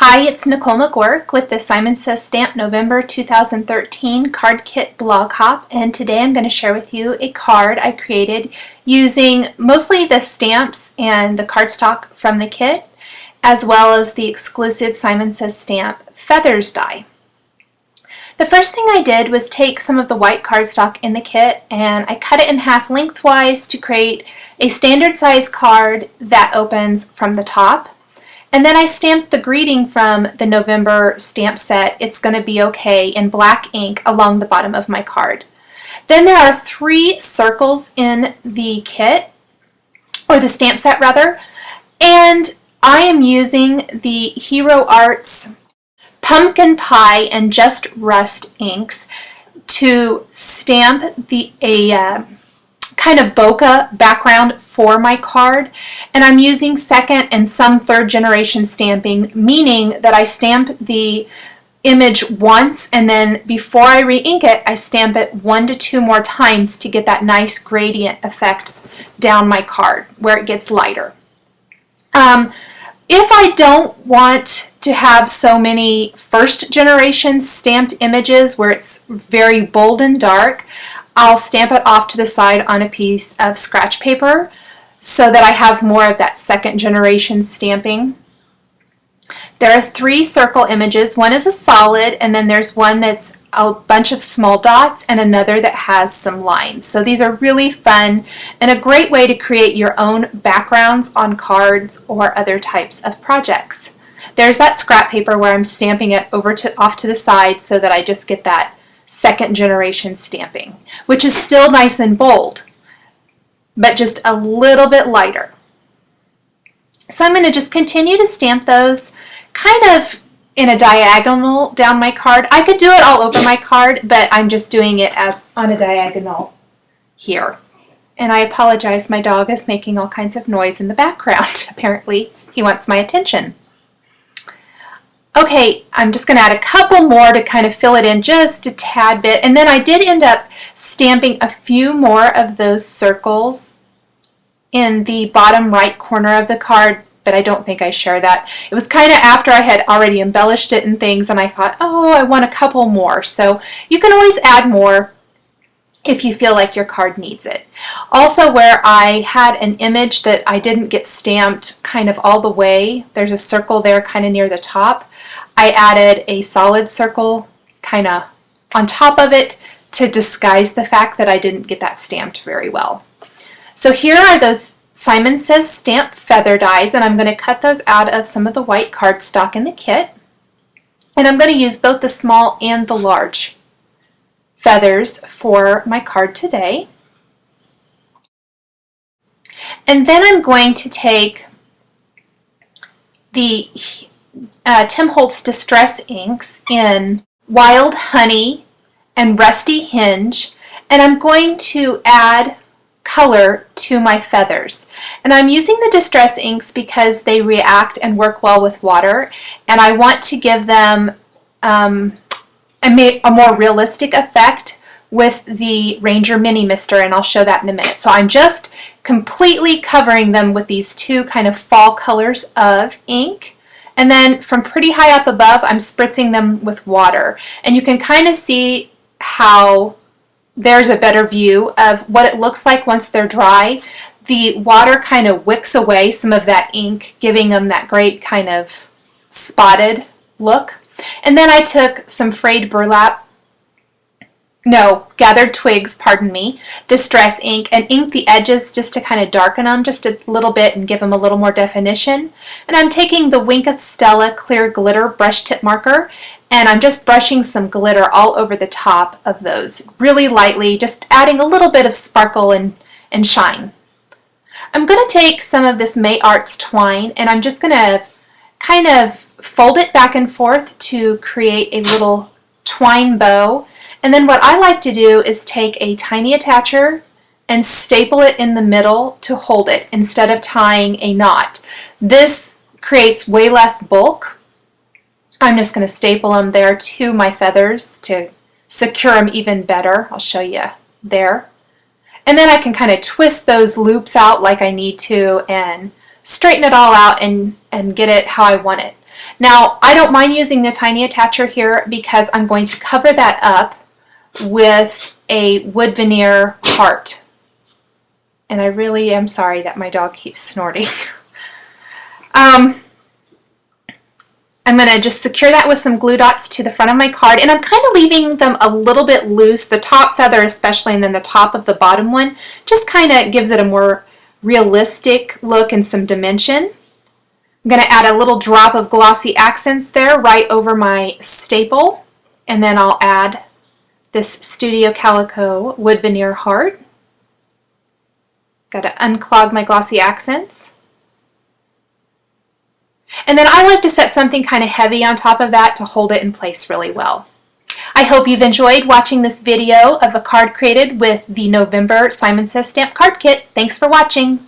Hi, it's Nicole McGurk with the Simon Says Stamp November 2013 Card Kit Blog Hop, and today I'm going to share with you a card I created using mostly the stamps and the cardstock from the kit, as well as the exclusive Simon Says Stamp Feathers die. The first thing I did was take some of the white cardstock in the kit and I cut it in half lengthwise to create a standard size card that opens from the top. And then I stamped the greeting from the November stamp set, "It's Gonna Be Okay," in black ink along the bottom of my card. Then there are 3 circles in the kit, or the stamp set rather, and I am using the Hero Arts Pumpkin Pie and Just Rust inks to stamp a kind of bokeh background for my card, and I'm using second and some third generation stamping, meaning that I stamp the image once and then before I re-ink it I stamp it 1 to 2 more times to get that nice gradient effect down my card where it gets lighter. If I don't want to have so many first generation stamped images where it's very bold and dark, I'll stamp it off to the side on a piece of scratch paper so that I have more of that second generation stamping. There are 3 circle images. One is a solid, and then there's one that's a bunch of small dots and another that has some lines. So these are really fun and a great way to create your own backgrounds on cards or other types of projects. There's that scrap paper where I'm stamping it off to the side so that I just get that second generation stamping, which is still nice and bold, but just a little bit lighter. So I'm going to just continue to stamp those kind of in a diagonal down my card. I could do it all over my card, but I'm just doing it as on a diagonal here. And I apologize, my dog is making all kinds of noise in the background. Apparently he wants my attention. Okay, I'm just going to add a couple more to kind of fill it in just a tad bit, and then I did end up stamping a few more of those circles in the bottom right corner of the card, but I don't think I share that. It was kind of after I had already embellished it and things, and I thought, oh, I want a couple more. So you can always add more if you feel like your card needs it. Also, where I had an image that I didn't get stamped kind of all the way, there's a circle there kind of near the top. I added a solid circle kind of on top of it to disguise the fact that I didn't get that stamped very well. So here are those Simon Says Stamp feather dies, and I'm going to cut those out of some of the white cardstock in the kit. And I'm going to use both the small and the large feathers for my card today. And then I'm going to take the Tim Holtz Distress inks in Wild Honey and Rusty Hinge, and I'm going to add color to my feathers. And I'm using the Distress inks because they react and work well with water, and I want to give them a more realistic effect with the Ranger Mini Mister, and I'll show that in a minute. So I'm just completely covering them with these 2 kind of fall colors of ink. And then from pretty high up above, I'm spritzing them with water. And you can kind of see how there's a better view of what it looks like once they're dry. The water kind of wicks away some of that ink, giving them that great kind of spotted look. And then I took some gathered twigs, pardon me, Distress ink, and inked the edges just to kind of darken them just a little bit and give them a little more definition. And I'm taking the Wink of Stella clear glitter brush tip marker, and I'm just brushing some glitter all over the top of those really lightly, just adding a little bit of sparkle and shine. I'm going to take some of this May Arts twine, and I'm just going to kind of fold it back and forth to create a little twine bow. And then what I like to do is take a tiny attacher and staple it in the middle to hold it instead of tying a knot. This creates way less bulk. I'm just going to staple them there to my feathers to secure them even better. I'll show you there. And then I can kind of twist those loops out like I need to and straighten it all out and get it how I want it. Now, I don't mind using the tiny attacher here because I'm going to cover that up with a wood veneer heart. And I really am sorry that my dog keeps snorting. I'm going to just secure that with some glue dots to the front of my card, and I'm kind of leaving them a little bit loose, the top feather especially, and then the top of the bottom one just kind of gives it a more realistic look and some dimension. I'm going to add a little drop of glossy accents there right over my staple, and then I'll add this Studio Calico wood veneer heart. Got to unclog my glossy accents. And then I like to set something kind of heavy on top of that to hold it in place really well. I hope you've enjoyed watching this video of a card created with the November Simon Says Stamp Card Kit. Thanks for watching.